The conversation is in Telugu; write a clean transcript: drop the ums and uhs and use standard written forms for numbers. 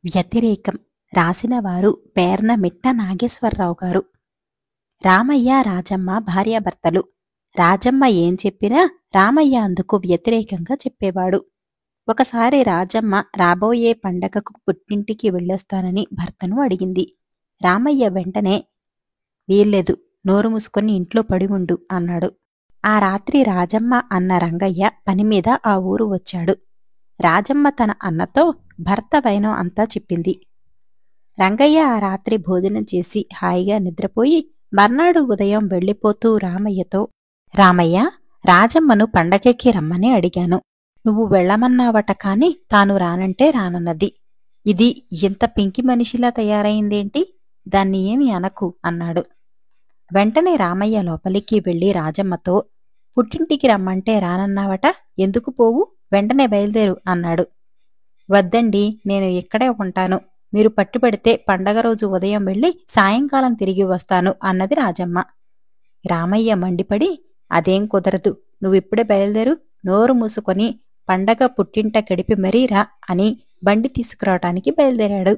వ్యతిరేకం. రాసినవారు పేర్న మిట్ట నాగేశ్వరరావు గారు. రామయ్య రాజమ్మ భార్యాభర్తలు. రాజమ్మ ఏం చెప్పినా రామయ్య అందుకు వ్యతిరేకంగా చెప్పేవాడు. ఒకసారి రాజమ్మ రాబోయే పండగకు పుట్టింటికి వెళ్ళొస్తానని భర్తను అడిగింది. రామయ్య వెంటనే వీల్లేదు, నోరు మూసుకొని ఇంట్లో పడి ఉండు అన్నాడు. ఆ రాత్రి రాజమ్మ అన్న రంగయ్య పనిమీద ఆ ఊరు వచ్చాడు. రాజమ్మ తన అన్నతో భర్త వైనం అంతా చెప్పింది. రంగయ్య ఆ రాత్రి భోజనం చేసి హాయిగా నిద్రపోయి మర్నాడు ఉదయం వెళ్ళిపోతూ రామయ్యతో, రామయ్య, రాజమ్మను పండగకి రమ్మని అడిగాను. నువ్వు వెళ్ళమన్నావట కాని తాను రానంటే రానన్నది. ఇది ఇంత పింకి మనిషిలా తయారైందేంటి? దాన్ని ఏమి అనకు అన్నాడు. వెంటనే రామయ్య లోపలికి వెళ్లి రాజమ్మతో, పుట్టింటికి రమ్మంటే రానన్నావట, ఎందుకు పోవు? వెంటనే బయలుదేరు అన్నాడు. వద్దండి, నేను ఇక్కడే ఉంటాను. మీరు పట్టుబడితే పండగ రోజు ఉదయం వెళ్ళి సాయంకాలం తిరిగి వస్తాను అన్నది రాజమ్మ. రామయ్య మండిపడి, అదేం కుదరదు, నువ్విప్పుడే బయలుదేరు, నోరు మూసుకొని పండగ పుట్టింట గడిపి మరీ రా అని బండి తీసుకురావటానికి బయలుదేరాడు.